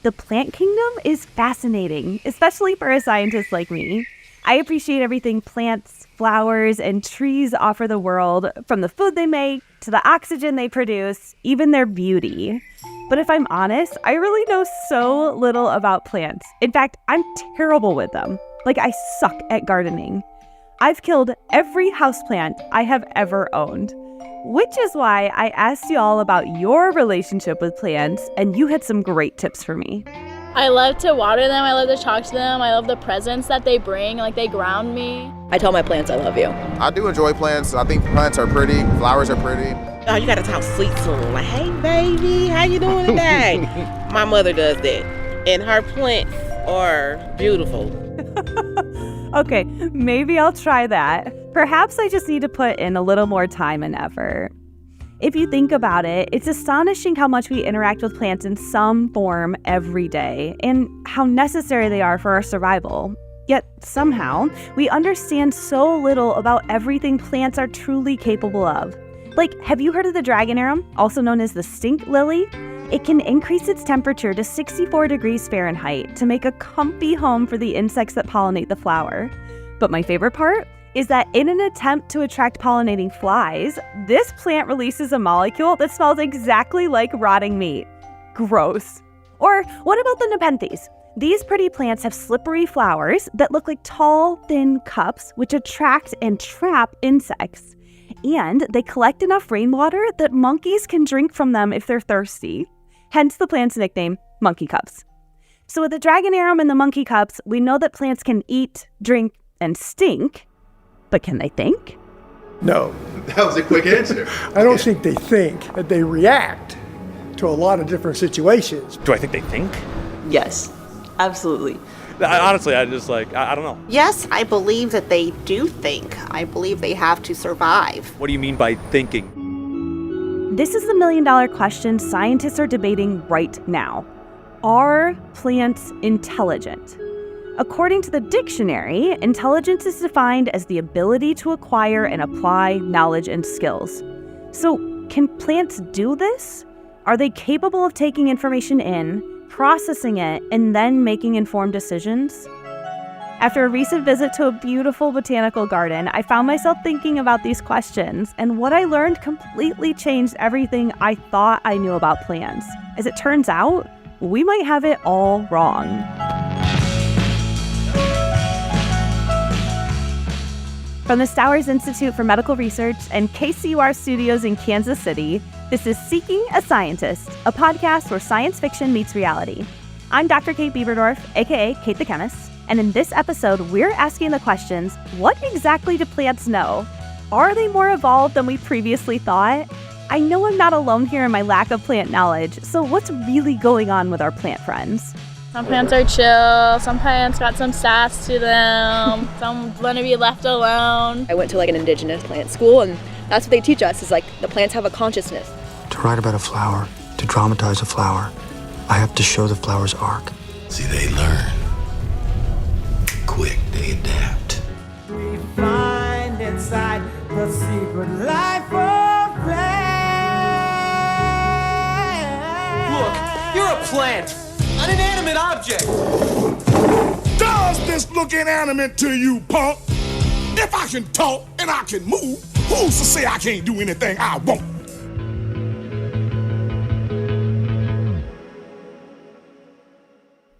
The plant kingdom is fascinating, especially for a scientist like me. I appreciate everything plants, flowers, and trees offer the world, from the food they make to the oxygen they produce, even their beauty. But if I'm honest, I really know so little about plants. In fact, I'm terrible with them. Like, I suck at gardening. I've killed every houseplant I have ever owned, which is why I asked you all about your relationship with plants, and you had some great tips for me. I love to water them. I love to talk to them. I love the presents that they bring. Like, they ground me. I tell my plants I love you. I do enjoy plants. I think plants are pretty. Flowers are pretty. Oh, you gotta talk sweet to them. Like, hey, baby, how you doing today? My mother does that. And her plants are beautiful. Okay, maybe I'll try that. Perhaps I just need to put in a little more time and effort. If you think about it, it's astonishing how much we interact with plants in some form every day and how necessary they are for our survival. Yet somehow, we understand so little about everything plants are truly capable of. Like, have you heard of the dragon arum, also known as the stink lily? It can increase its temperature to 64 degrees Fahrenheit to make a comfy home for the insects that pollinate the flower. But my favorite part is that in an attempt to attract pollinating flies, this plant releases a molecule that smells exactly like rotting meat. Gross. Or what about the nepenthes? These pretty plants have slippery flowers that look like tall, thin cups, which attract and trap insects. And they collect enough rainwater that monkeys can drink from them if they're thirsty. Hence the plant's nickname, monkey cups. So with the dragon arum and the monkey cups, we know that plants can eat, drink, and stink. But can they think? No. That was a quick answer. I don't think they think, that they react to a lot of different situations. Do I think they think? Yes, absolutely. Honestly, I don't know. Yes, I believe that they do think. I believe they have to survive. What do you mean by thinking? This is the million-dollar question scientists are debating right now. Are plants intelligent? According to the dictionary, intelligence is defined as the ability to acquire and apply knowledge and skills. So, can plants do this? Are they capable of taking information in, processing it, and then making informed decisions? After a recent visit to a beautiful botanical garden, I found myself thinking about these questions, and what I learned completely changed everything I thought I knew about plants. As it turns out, we might have it all wrong. From the Stowers Institute for Medical Research and KCUR studios in Kansas City, this is Seeking a Scientist, a podcast where science fiction meets reality. I'm Dr. Kate Biberdorf, aka Kate the Chemist, and in this episode, we're asking the questions, what exactly do plants know? Are they more evolved than we previously thought? I know I'm not alone here in my lack of plant knowledge, so what's really going on with our plant friends? Some plants are chill. Some plants got some sass to them. Some want to be left alone. I went to like an indigenous plant school, and that's what they teach us, is like the plants have a consciousness. To write about a flower, to dramatize a flower, I have to show the flower's arc. See, they learn. Quick, they adapt. We find inside the secret life of plants. Look, you're a plant. An inanimate object! Does this look inanimate to you, punk? If I can talk and I can move, who's to say I can't do anything I want?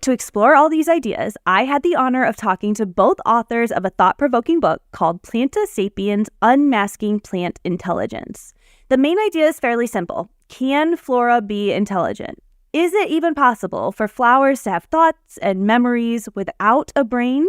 To explore all these ideas, I had the honor of talking to both authors of a thought-provoking book called Planta Sapiens, Unmasking Plant Intelligence. The main idea is fairly simple. Can flora be intelligent? Is it even possible for flowers to have thoughts and memories without a brain?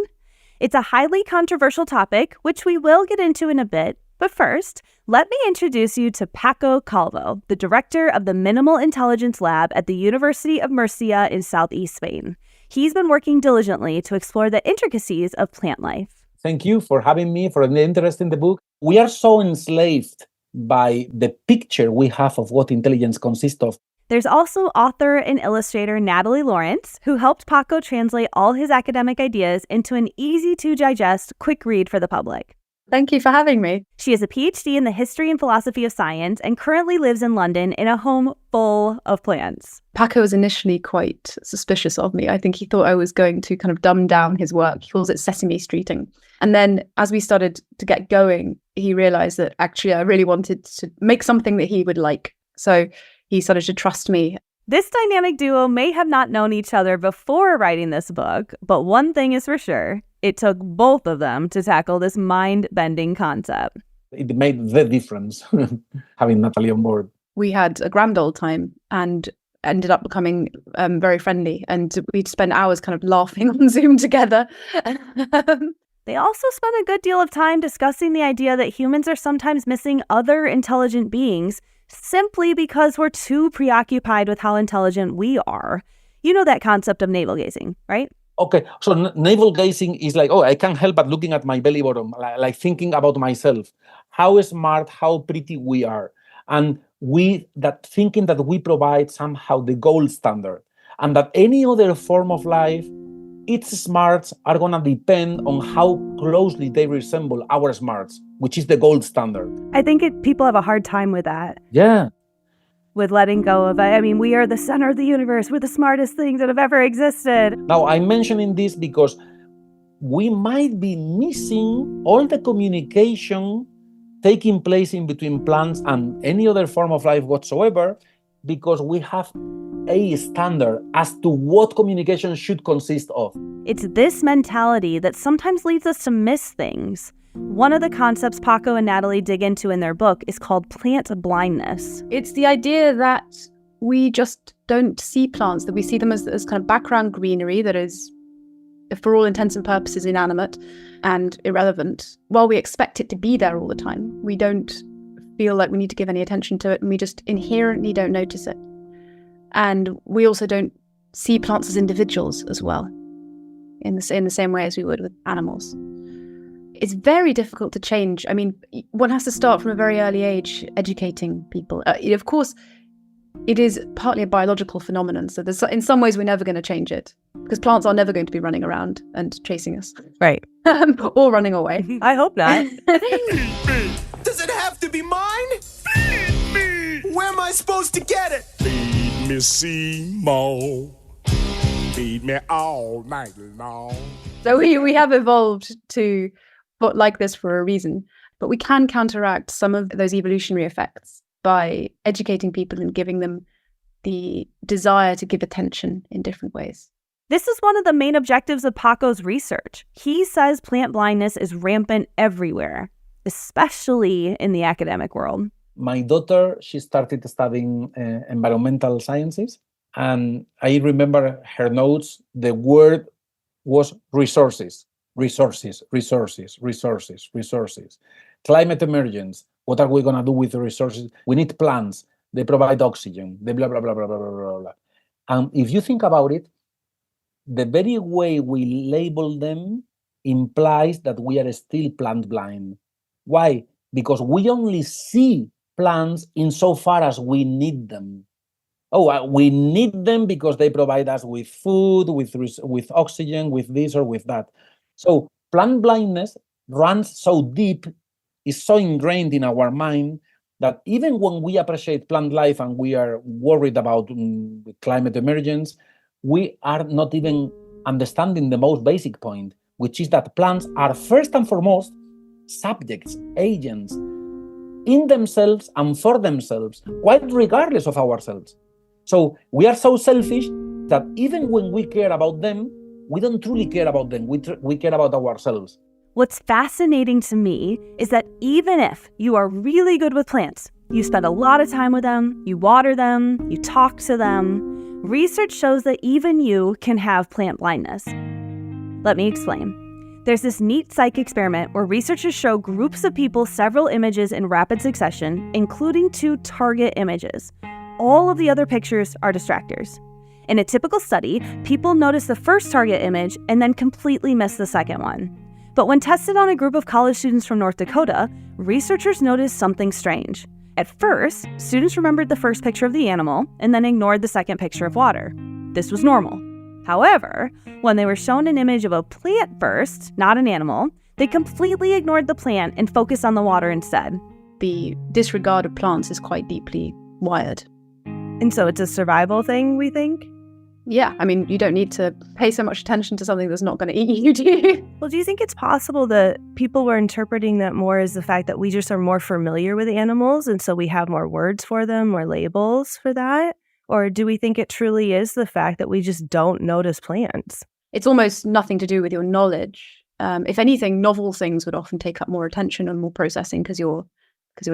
It's a highly controversial topic, which we will get into in a bit. But first, let me introduce you to Paco Calvo, the director of the Minimal Intelligence Lab at the University of Murcia in southeast Spain. He's been working diligently to explore the intricacies of plant life. Thank you for having me, for the interest in the book. We are so enslaved by the picture we have of what intelligence consists of. There's also author and illustrator Natalie Lawrence, who helped Paco translate all his academic ideas into an easy-to-digest, quick read for the public. Thank you for having me. She has a PhD in the history and philosophy of science and currently lives in London in a home full of plants. Paco was initially quite suspicious of me. I think he thought I was going to kind of dumb down his work. He calls it Sesame Streeting. And then as we started to get going, he realized that actually I really wanted to make something that he would like. So he started to trust me. This dynamic duo may have not known each other before writing this book, but one thing is for sure. It took both of them to tackle this mind-bending concept. It made the difference having Natalie on board. We had a grand old time and ended up becoming very friendly. And we'd spend hours kind of laughing on Zoom together. They also spent a good deal of time discussing the idea that humans are sometimes missing other intelligent beings simply because we're too preoccupied with how intelligent we are. You know that concept of navel gazing, right? Okay, so navel gazing is like, oh, I can't help but looking at my belly bottom, like thinking about myself, how smart, how pretty we are. And thinking that we provide somehow the gold standard, and that any other form of life, its smarts are going to depend on how closely they resemble our smarts, which is the gold standard. I think people have a hard time with that. Yeah. With letting go of, we are the center of the universe. We're the smartest things that have ever existed. Now, I'm mentioning this because we might be missing all the communication taking place in between plants and any other form of life whatsoever, because we have a standard as to what communication should consist of. It's this mentality that sometimes leads us to miss things. One of the concepts Paco and Natalie dig into in their book is called plant blindness. It's the idea that we just don't see plants, that we see them as kind of background greenery that is, for all intents and purposes, inanimate and irrelevant. While we expect it to be there all the time, we don't feel like we need to give any attention to it, and we just inherently don't notice it. And we also don't see plants as individuals as well, in the same way as we would with animals. It's very difficult to change. One has to start from a very early age educating people. Of course, it is partly a biological phenomenon. So in some ways, we're never going to change it because plants are never going to be running around and chasing us. Right. Or running away. I hope not. Does it have to be mine? Feed me. Where am I supposed to get it? Feed me, Seymour. Feed me all night long. So we have evolved to like this for a reason, but we can counteract some of those evolutionary effects by educating people and giving them the desire to give attention in different ways. This is one of the main objectives of Paco's research. He says plant blindness is rampant everywhere, especially in the academic world. My daughter, she started studying environmental sciences, and I remember her notes, the word was resources. Resources. Climate emergence. What are we going to do with the resources? We need plants. They provide oxygen. They blah, blah, blah, blah, blah, blah, blah. And if you think about it, the very way we label them implies that we are still plant blind. Why? Because we only see plants insofar as we need them. We need them because they provide us with food, with oxygen, with this or with that. So plant blindness runs so deep, is so ingrained in our mind that even when we appreciate plant life and we are worried about climate emergence, we are not even understanding the most basic point, which is that plants are first and foremost subjects, agents, in themselves and for themselves, quite regardless of ourselves. So we are so selfish that even when we care about them, we don't truly care about them. We care about ourselves. What's fascinating to me is that even if you are really good with plants, you spend a lot of time with them, you water them, you talk to them, research shows that even you can have plant blindness. Let me explain. There's this neat psych experiment where researchers show groups of people several images in rapid succession, including 2 target images. All of the other pictures are distractors. In a typical study, people notice the first target image and then completely miss the second one. But when tested on a group of college students from North Dakota, researchers noticed something strange. At first, students remembered the first picture of the animal and then ignored the second picture of water. This was normal. However, when they were shown an image of a plant first, not an animal, They completely ignored the plant and focused on the water instead. The disregard of plants is quite deeply wired. And so it's a survival thing, we think? Yeah, I mean, you don't need to pay so much attention to something that's not going to eat you, do you? Well, do you think it's possible that people were interpreting that more as the fact that we just are more familiar with animals and so we have more words for them, more labels for that? Or do we think it truly is the fact that we just don't notice plants? It's almost nothing to do with your knowledge. If anything, novel things would often take up more attention and more processing because you're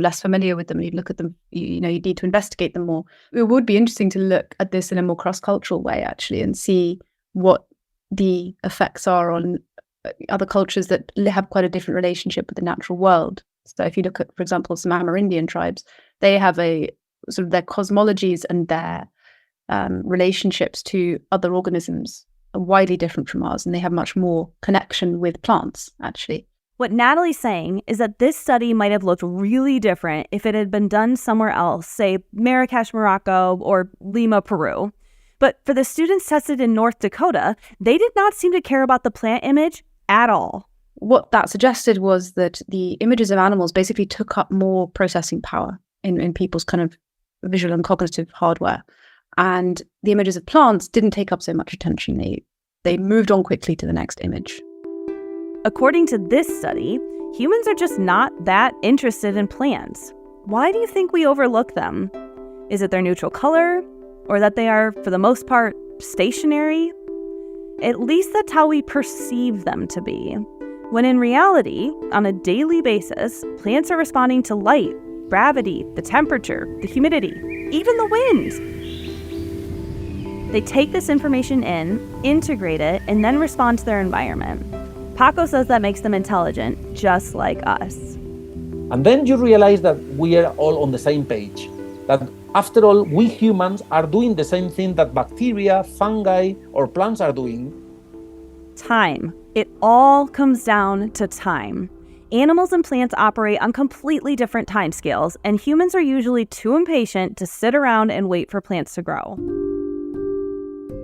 less familiar with them. You look at them, you need to investigate them more. It would be interesting to look at this in a more cross-cultural way, actually, and see what the effects are on other cultures that have quite a different relationship with the natural world. So if you look at, for example, some Amerindian tribes, they have a sort of their cosmologies and their relationships to other organisms are widely different from ours, and they have much more connection with plants, actually. What Natalie's saying is that this study might have looked really different if it had been done somewhere else, say Marrakesh, Morocco, or Lima, Peru. But for the students tested in North Dakota, they did not seem to care about the plant image at all. What that suggested was that the images of animals basically took up more processing power in people's kind of visual and cognitive hardware. And the images of plants didn't take up so much attention. They moved on quickly to the next image. According to this study, humans are just not that interested in plants. Why do you think we overlook them? Is it their neutral color? Or that they are, for the most part, stationary? At least that's how we perceive them to be. When in reality, on a daily basis, plants are responding to light, gravity, the temperature, the humidity, even the wind. They take this information in, integrate it, and then respond to their environment. Paco says that makes them intelligent, just like us. And then you realize that we are all on the same page. That after all, we humans are doing the same thing that bacteria, fungi, or plants are doing. Time. It all comes down to time. Animals and plants operate on completely different timescales, and humans are usually too impatient to sit around and wait for plants to grow.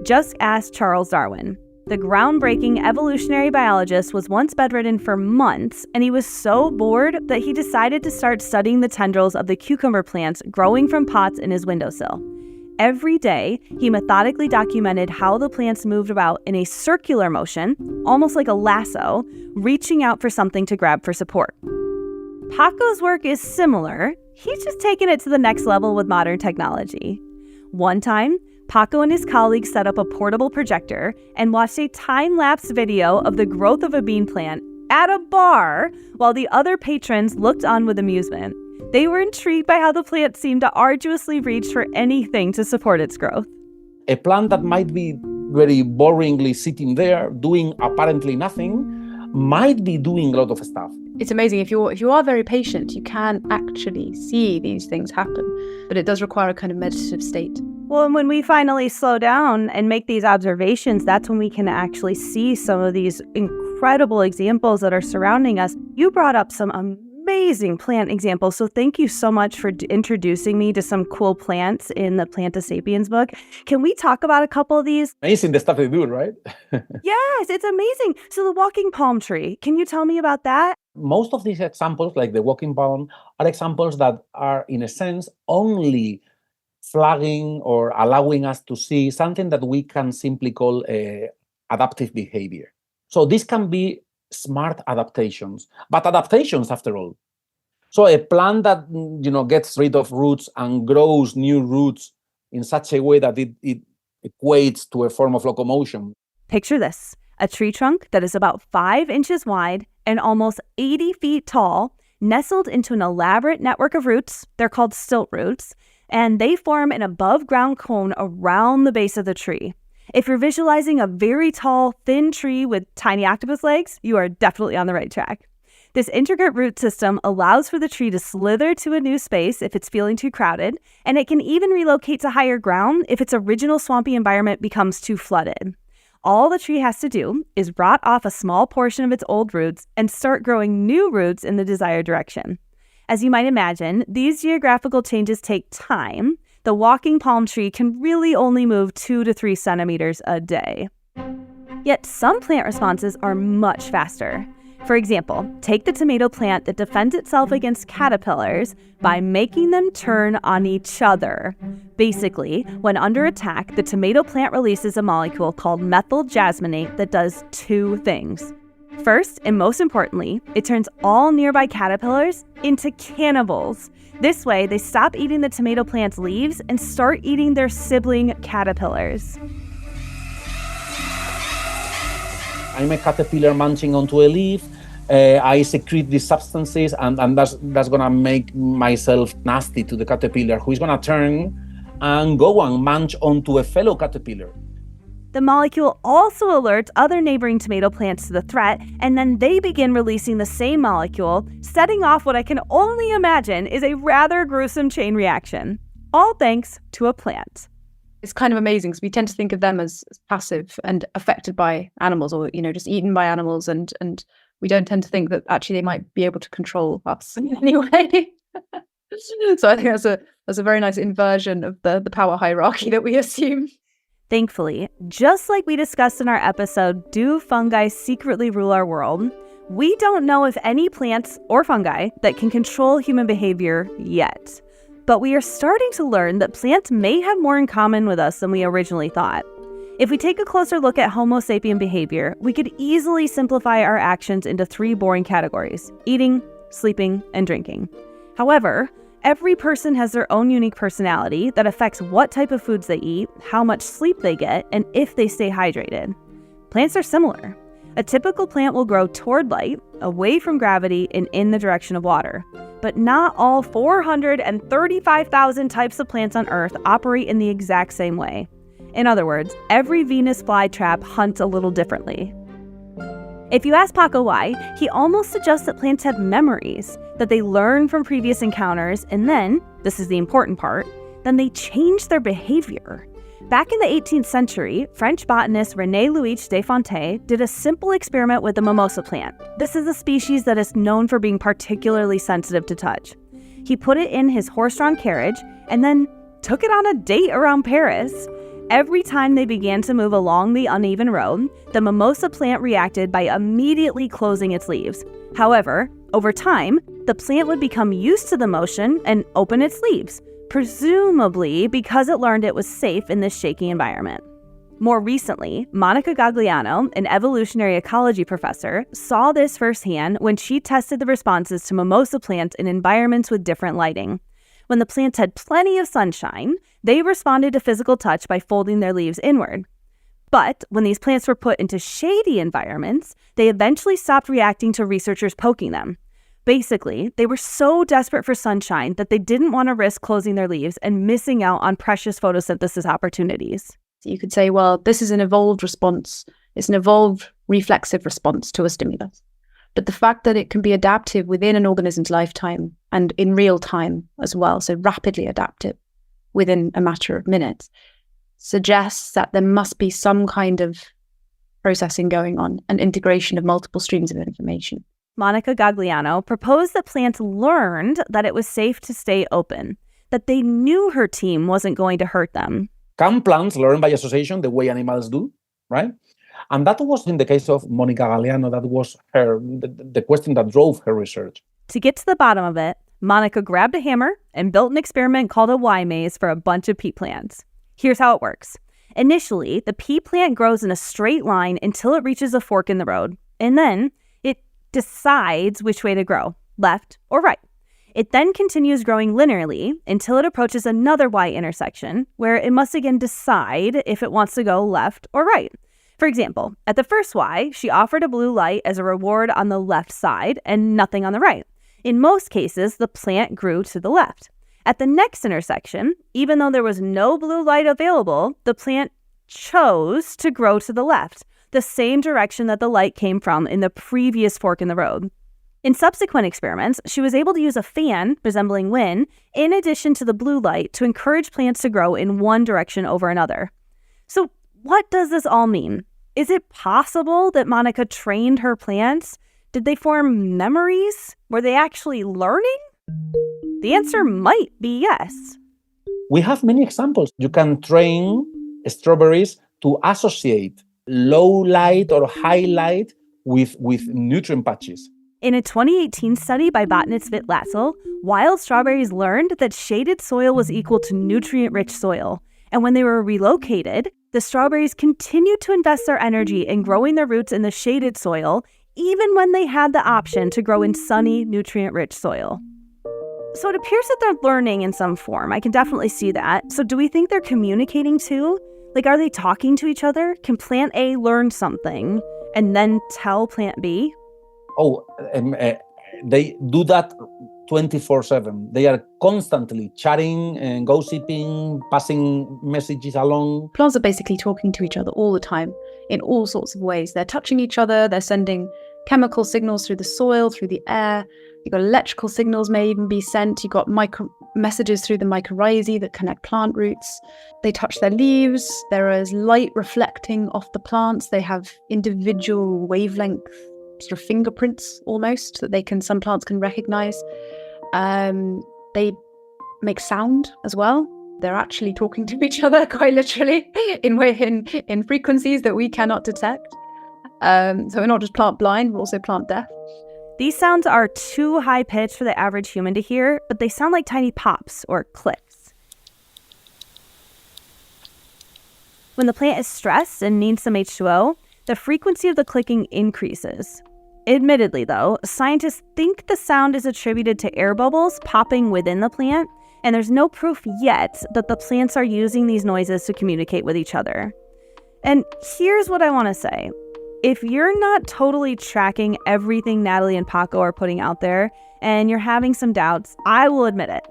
Just ask Charles Darwin. The groundbreaking evolutionary biologist was once bedridden for months, and he was so bored that he decided to start studying the tendrils of the cucumber plants growing from pots in his windowsill. Every day, he methodically documented how the plants moved about in a circular motion, almost like a lasso, reaching out for something to grab for support. Paco's work is similar. He's just taken it to the next level with modern technology. One time, Paco and his colleagues set up a portable projector and watched a time-lapse video of the growth of a bean plant at a bar while the other patrons looked on with amusement. They were intrigued by how the plant seemed to arduously reach for anything to support its growth. A plant that might be very boringly sitting there doing apparently nothing might be doing a lot of stuff. It's amazing. If you are very patient, you can actually see these things happen. But it does require a kind of meditative state. Well, and when we finally slow down and make these observations, that's when we can actually see some of these incredible examples that are surrounding us. You brought up some amazing plant examples, so thank you so much for introducing me to some cool plants in the Planta Sapiens book. Can we talk about a couple of these? Amazing the stuff they do, right? Yes, it's amazing. So the walking palm tree, can you tell me about that? Most of these examples, like the walking palm, are examples that are, in a sense, only flagging or allowing us to see something that we can simply call adaptive behavior. So this can be smart adaptations, but adaptations after all. So a plant that gets rid of roots and grows new roots in such a way that it equates to a form of locomotion. Picture this, a tree trunk that is about 5 inches wide and almost 80 feet tall, nestled into an elaborate network of roots. They're called stilt roots, and they form an above-ground cone around the base of the tree. If you're visualizing a very tall, thin tree with tiny octopus legs, you are definitely on the right track. This intricate root system allows for the tree to slither to a new space if it's feeling too crowded, and it can even relocate to higher ground if its original swampy environment becomes too flooded. All the tree has to do is rot off a small portion of its old roots and start growing new roots in the desired direction. As you might imagine, these geographical changes take time. The walking palm tree can really only move 2 to 3 centimeters a day. Yet some plant responses are much faster. For example, take the tomato plant that defends itself against caterpillars by making them turn on each other. Basically, when under attack, the tomato plant releases a molecule called methyl jasmonate that does two things. First, and most importantly, it turns all nearby caterpillars into cannibals. This way, they stop eating the tomato plant's leaves and start eating their sibling caterpillars. I'm a caterpillar munching onto a leaf. I secrete these substances, and that's gonna make myself nasty to the caterpillar, who is gonna turn and go and munch onto a fellow caterpillar. The molecule also alerts other neighboring tomato plants to the threat, and then they begin releasing the same molecule, setting off what I can only imagine is a rather gruesome chain reaction. All thanks to a plant. It's kind of amazing because we tend to think of them as passive and affected by animals, or just eaten by animals, and we don't tend to think that actually they might be able to control us in any way. So I think that's a very nice inversion of the power hierarchy that we assume. Thankfully, just like we discussed in our episode, Do Fungi Secretly Rule Our World? We don't know if any plants or fungi that can control human behavior yet. But we are starting to learn that plants may have more in common with us than we originally thought. If we take a closer look at Homo sapien behavior, we could easily simplify our actions into three boring categories: eating, sleeping, and drinking. However, every person has their own unique personality that affects what type of foods they eat, how much sleep they get, and if they stay hydrated. Plants are similar. A typical plant will grow toward light, away from gravity, and in the direction of water. But not all 435,000 types of plants on Earth operate in the exact same way. In other words, every Venus flytrap hunts a little differently. If you ask Paco why, he almost suggests that plants have memories, that they learn from previous encounters, and then, this is the important part, then they change their behavior. Back in the 18th century, French botanist René Louis Desfontaines did a simple experiment with the mimosa plant. This is a species that is known for being particularly sensitive to touch. He put it in his horse-drawn carriage and then took it on a date around Paris. Every time they began to move along the uneven road, the mimosa plant reacted by immediately closing its leaves. However, over time, the plant would become used to the motion and open its leaves, presumably because it learned it was safe in this shaky environment. More recently, Monica Gagliano, an evolutionary ecology professor, saw this firsthand when she tested the responses to mimosa plants in environments with different lighting. When the plants had plenty of sunshine, they responded to physical touch by folding their leaves inward. But when these plants were put into shady environments, they eventually stopped reacting to researchers poking them. Basically, they were so desperate for sunshine that they didn't want to risk closing their leaves and missing out on precious photosynthesis opportunities. So you could say, well, this is an evolved response. It's an evolved reflexive response to a stimulus. But the fact that it can be adaptive within an organism's lifetime and in real time as well, so rapidly adaptive within a matter of minutes, suggests that there must be some kind of processing going on, an integration of multiple streams of information. Monica Gagliano proposed that plants learned that it was safe to stay open, that they knew her team wasn't going to hurt them. Can plants learn by association the way animals do, right? And that was in the case of Monica Gagliano. That was the question that drove her research. To get to the bottom of it, Monica grabbed a hammer and built an experiment called a Y maze for a bunch of pea plants. Here's how it works. Initially, the pea plant grows in a straight line until it reaches a fork in the road, and then it decides which way to grow, left or right. It then continues growing linearly until it approaches another Y intersection, where it must again decide if it wants to go left or right. For example, at the first Y, she offered a blue light as a reward on the left side and nothing on the right. In most cases, the plant grew to the left. At the next intersection, even though there was no blue light available, the plant chose to grow to the left, the same direction that the light came from in the previous fork in the road. In subsequent experiments, she was able to use a fan resembling wind in addition to the blue light to encourage plants to grow in one direction over another. So what does this all mean? Is it possible that Monica trained her plants? Did they form memories? Were they actually learning? The answer might be yes. We have many examples. You can train strawberries to associate low light or high light with nutrient patches. In a 2018 study by botanist Vit Latzel, wild strawberries learned that shaded soil was equal to nutrient-rich soil. And when they were relocated, the strawberries continued to invest their energy in growing their roots in the shaded soil, even when they had the option to grow in sunny, nutrient-rich soil. So it appears that they're learning in some form. I can definitely see that. So do we think they're communicating too? Like, are they talking to each other? Can plant A learn something and then tell plant B? Oh, they do that 24/7. They are constantly chatting and gossiping, passing messages along. Plants are basically talking to each other all the time in all sorts of ways. They're touching each other, they're sending chemical signals through the soil, through the air. You've got electrical signals may even be sent. You've got messages through the mycorrhizae that connect plant roots. They touch their leaves. There is light reflecting off the plants. They have individual wavelength sort of fingerprints almost that some plants can recognize. They make sound as well. They're actually talking to each other quite literally in frequencies that we cannot detect. So we're not just plant blind, we're also plant deaf. These sounds are too high-pitched for the average human to hear, but they sound like tiny pops or clicks. When the plant is stressed and needs some H2O, the frequency of the clicking increases. Admittedly, though, scientists think the sound is attributed to air bubbles popping within the plant, and there's no proof yet that the plants are using these noises to communicate with each other. And here's what I want to say. If you're not totally tracking everything Natalie and Paco are putting out there, and you're having some doubts, I will admit it.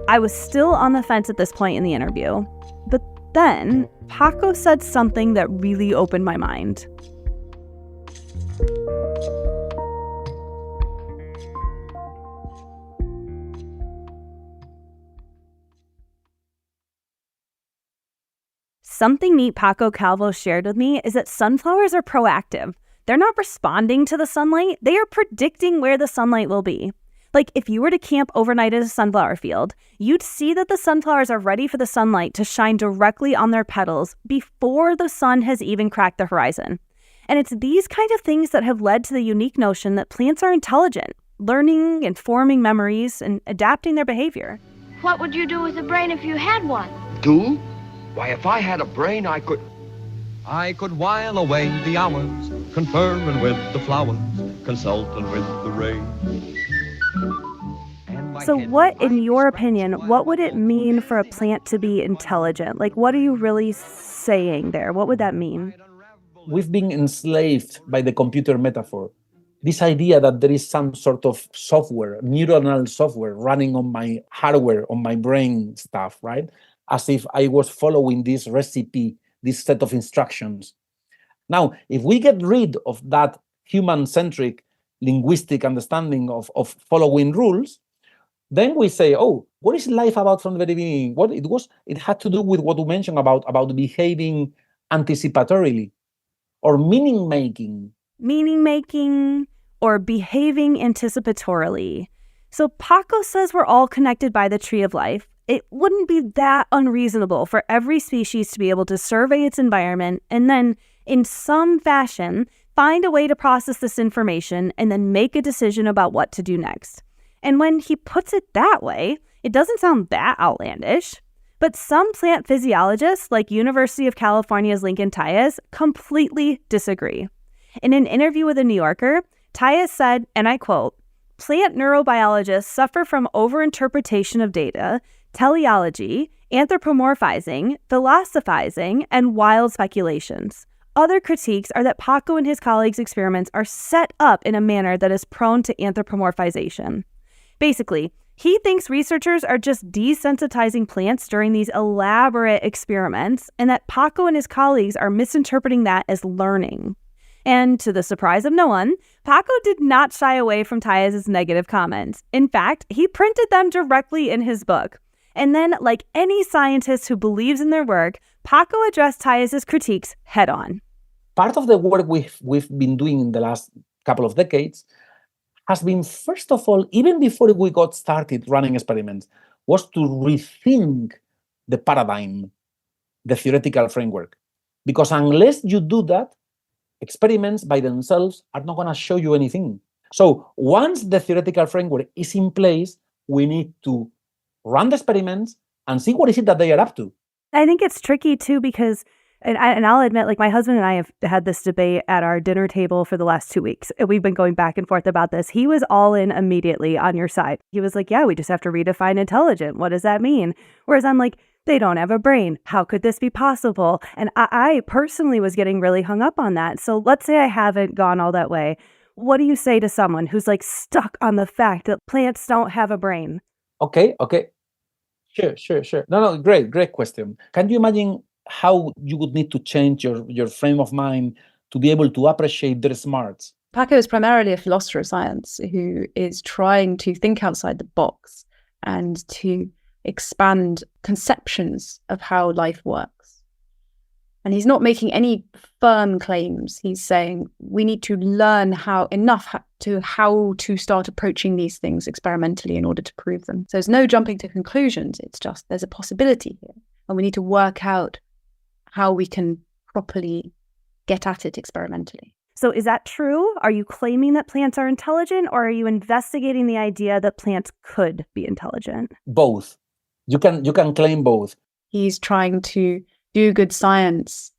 I was still on the fence at this point in the interview. But then, Paco said something that really opened my mind. Something neat Paco Calvo shared with me is that sunflowers are proactive. They're not responding to the sunlight, they are predicting where the sunlight will be. Like, if you were to camp overnight at a sunflower field, you'd see that the sunflowers are ready for the sunlight to shine directly on their petals before the sun has even cracked the horizon. And it's these kind of things that have led to the unique notion that plants are intelligent, learning and forming memories and adapting their behavior. What would you do with a brain if you had one? Do? Why, if I had a brain, I could while away the hours, conferring with the flowers, consulting with the rain. So what, in your opinion, what would it mean for a plant to be intelligent? Like, what are you really saying there? What would that mean? We've been enslaved by the computer metaphor. This idea that there is some sort of software, neuronal software running on my hardware, on my brain stuff, right? As if I was following this recipe, this set of instructions. Now, if we get rid of that human-centric linguistic understanding of following rules, then we say, oh, what is life about from the very beginning? What it was, it had to do with what we mentioned about behaving anticipatorily or meaning-making. Meaning-making or behaving anticipatorily. So Paco says we're all connected by the tree of life. It wouldn't be that unreasonable for every species to be able to survey its environment and then, in some fashion, find a way to process this information and then make a decision about what to do next. And when he puts it that way, it doesn't sound that outlandish. But some plant physiologists, like University of California's Lincoln Tyas, completely disagree. In an interview with The New Yorker, Tyas said, and I quote, "Plant neurobiologists suffer from overinterpretation of data, teleology, anthropomorphizing, philosophizing, and wild speculations. Other critiques are that Paco and his colleagues' experiments are set up in a manner that is prone to anthropomorphization." Basically, he thinks researchers are just desensitizing plants during these elaborate experiments, and that Paco and his colleagues are misinterpreting that as learning. And to the surprise of no one, Paco did not shy away from Tyas' negative comments. In fact, he printed them directly in his book. And then, like any scientist who believes in their work, Paco addressed Tyas' critiques head on. Part of the work we've been doing in the last couple of decades has been, first of all, even before we got started running experiments, was to rethink the paradigm, the theoretical framework. Because unless you do that, experiments by themselves are not going to show you anything. So once the theoretical framework is in place, we need to run the experiments and see what is it that they are up to. I think it's tricky too because, and I'll admit, like my husband and I have had this debate at our dinner table for the last 2 weeks. We've been going back and forth about this. He was all in immediately on your side. He was like, yeah, we just have to redefine intelligent. What does that mean? Whereas I'm like, they don't have a brain. How could this be possible? And I personally was getting really hung up on that. So let's say I haven't gone all that way. What do you say to someone who's like stuck on the fact that plants don't have a brain? Okay. Sure. No, great question. Can you imagine how you would need to change your frame of mind to be able to appreciate their smarts? Paco is primarily a philosopher of science who is trying to think outside the box and to expand conceptions of how life works. And he's not making any firm claims. He's saying we need to learn how to start approaching these things experimentally in order to prove them. So there's no jumping to conclusions. It's just there's a possibility here. And we need to work out how we can properly get at it experimentally. So is that true? Are you claiming that plants are intelligent, or are you investigating the idea that plants could be intelligent? Both. You can claim both. He's trying to do good science,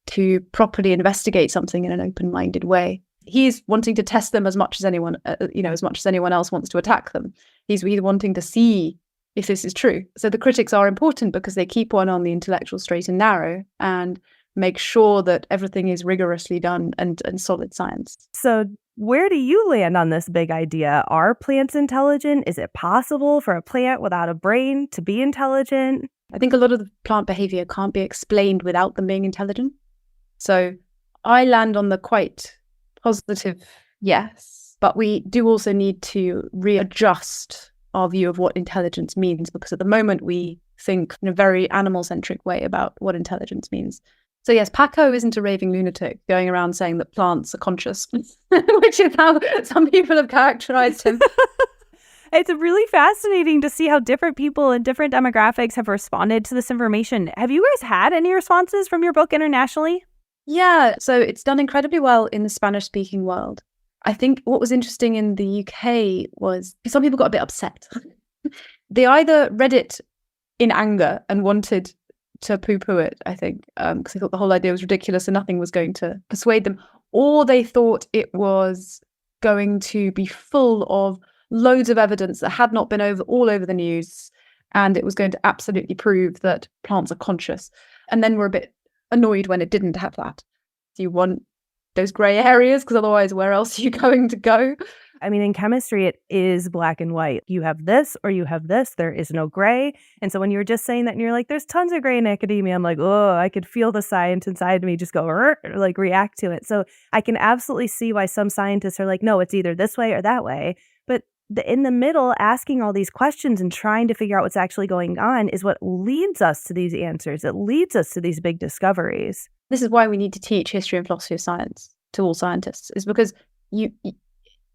to properly investigate something in an open-minded way. He's wanting to test them as much as anyone else wants to attack them. He's wanting to see if this is true. So the critics are important because they keep one on the intellectual straight and narrow and make sure that everything is rigorously done and solid science. So where do you land on this big idea? Are plants intelligent? Is it possible for a plant without a brain to be intelligent? I think a lot of the plant behavior can't be explained without them being intelligent. So I land on the quite positive yes, but we do also need to readjust our view of what intelligence means, because at the moment we think in a very animal-centric way about what intelligence means. So yes, Paco isn't a raving lunatic going around saying that plants are conscious, which is how some people have characterized him. It's really fascinating to see how different people in different demographics have responded to this information. Have you guys had any responses from your book internationally? Yeah, so it's done incredibly well in the Spanish-speaking world. I think what was interesting in the UK was some people got a bit upset. They either read it in anger and wanted to poo-poo it, I think, because they thought the whole idea was ridiculous and nothing was going to persuade them, or they thought it was going to be full of loads of evidence that had not been all over the news, and it was going to absolutely prove that plants are conscious. And then we're a bit annoyed when it didn't have that. Do you want those grey areas? Because otherwise, where else are you going to go? I mean, in chemistry, it is black and white. You have this or you have this. There is no gray. And so when you're just saying that and you're like, there's tons of gray in academia, I'm like, oh, I could feel the science inside me just go, like react to it. So I can absolutely see why some scientists are like, no, it's either this way or that way. But in the middle, asking all these questions and trying to figure out what's actually going on is what leads us to these answers. It leads us to these big discoveries. This is why we need to teach history and philosophy of science to all scientists, is because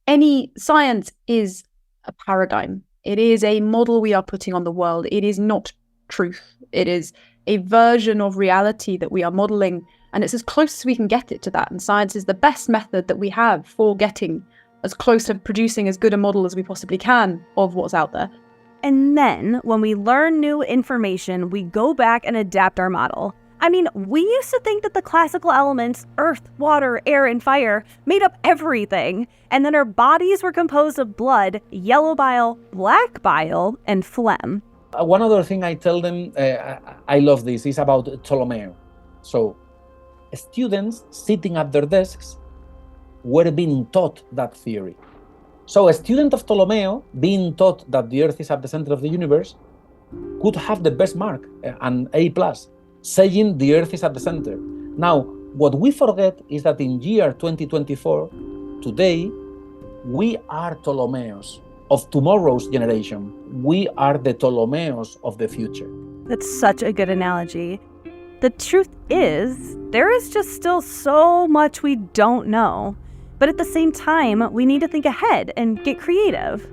any science is a paradigm. It is a model we are putting on the world. It is not truth. It is a version of reality that we are modeling, and it's as close as we can get it to that. And science is the best method that we have for getting as close to producing as good a model as we possibly can of what's out there. And then when we learn new information, we go back and adapt our model. I mean, we used to think that the classical elements, earth, water, air, and fire, made up everything, and that our bodies were composed of blood, yellow bile, black bile, and phlegm. One other thing I tell them, I love this, is about Ptolemy. So students sitting at their desks were being taught that theory. So a student of Ptolemy being taught that the earth is at the center of the universe could have the best mark, an A+, saying the earth is at the center. Now, what we forget is that in year 2024, today, we are Ptolemeos of tomorrow's generation. We are the Ptolemeos of the future. That's such a good analogy. The truth is, there is just still so much we don't know. But at the same time, we need to think ahead and get creative.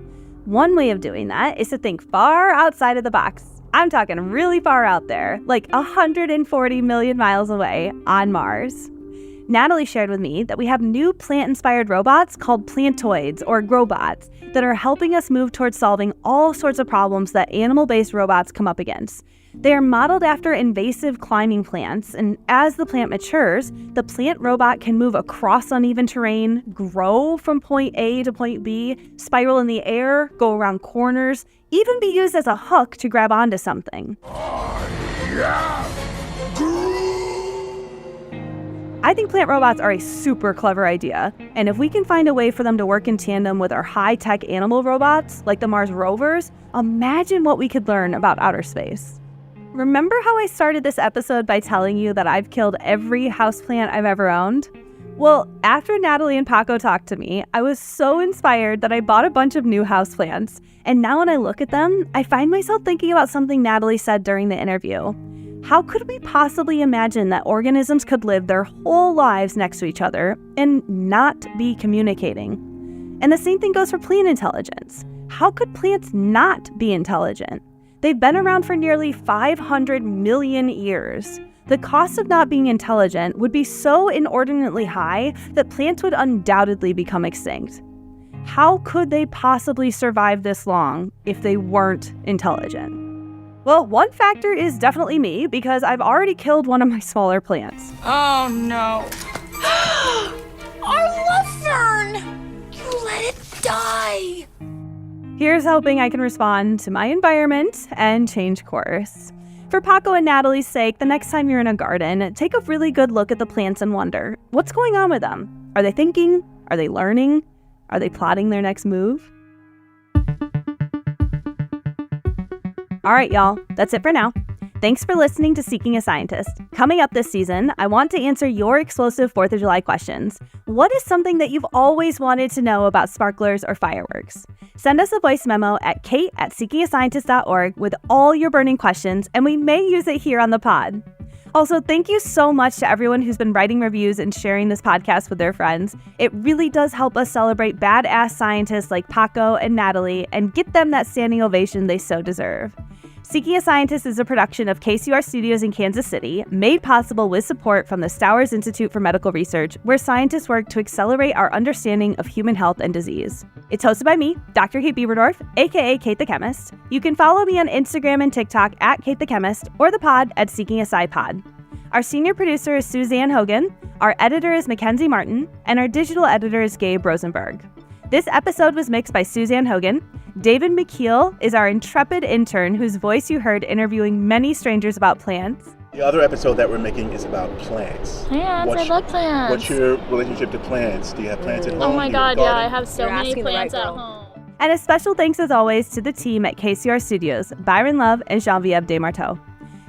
One way of doing that is to think far outside of the box. I'm talking really far out there, like 140 million miles away on Mars. Natalie shared with me that we have new plant-inspired robots called plantoids or growbots that are helping us move towards solving all sorts of problems that animal-based robots come up against. They are modeled after invasive climbing plants, and as the plant matures, the plant robot can move across uneven terrain, grow from point A to point B, spiral in the air, go around corners, even be used as a hook to grab onto something. I think plant robots are a super clever idea, and if we can find a way for them to work in tandem with our high-tech animal robots, like the Mars rovers, imagine what we could learn about outer space. Remember how I started this episode by telling you that I've killed every houseplant I've ever owned? Well, after Natalie and Paco talked to me, I was so inspired that I bought a bunch of new houseplants, and now when I look at them, I find myself thinking about something Natalie said during the interview. How could we possibly imagine that organisms could live their whole lives next to each other and not be communicating? And the same thing goes for plant intelligence. How could plants not be intelligent? They've been around for nearly 500 million years. The cost of not being intelligent would be so inordinately high that plants would undoubtedly become extinct. How could they possibly survive this long if they weren't intelligent? Well, one factor is definitely me, because I've already killed one of my smaller plants. Oh no. Our love fern! You let it die! Here's hoping I can respond to my environment and change course. For Paco and Natalie's sake, the next time you're in a garden, take a really good look at the plants and wonder, what's going on with them? Are they thinking? Are they learning? Are they plotting their next move? All right, y'all, that's it for now. Thanks for listening to Seeking a Scientist. Coming up this season, I want to answer your explosive 4th of July questions. What is something that you've always wanted to know about sparklers or fireworks? Send us a voice memo at kate@seekingascientist.org with all your burning questions, and we may use it here on the pod. Also, thank you so much to everyone who's been writing reviews and sharing this podcast with their friends. It really does help us celebrate badass scientists like Paco and Natalie and get them that standing ovation they so deserve. Seeking a Scientist is a production of KCUR Studios in Kansas City, made possible with support from the Stowers Institute for Medical Research, where scientists work to accelerate our understanding of human health and disease. It's hosted by me, Dr. Kate Biberdorf, aka Kate the Chemist. You can follow me on Instagram and TikTok at Kate the Chemist, or the pod at Seeking a Sci Pod. Our senior producer is Suzanne Hogan, our editor is Mackenzie Martin, and our digital editor is Gabe Rosenberg. This episode was mixed by Suzanne Hogan. David McKeel is our intrepid intern whose voice you heard interviewing many strangers about plants. The other episode that we're making is about plants. Plants, I love plants. What's your relationship to plants? Do you have plants at home? Oh my God, yeah, I have so You're many asking the plants right at girl. home. And a special thanks as always to the team at KCUR Studios, Byron Love and Genevieve DesMarteau.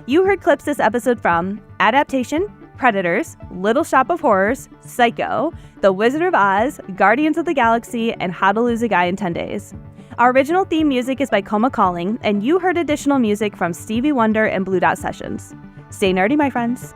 You heard clips this episode from Adaptation, Predators, Little Shop of Horrors, Psycho, The Wizard of Oz, Guardians of the Galaxy, and How to Lose a Guy in 10 Days. Our original theme music is by Coma Calling, and you heard additional music from Stevie Wonder and Blue Dot Sessions. Stay nerdy, my friends.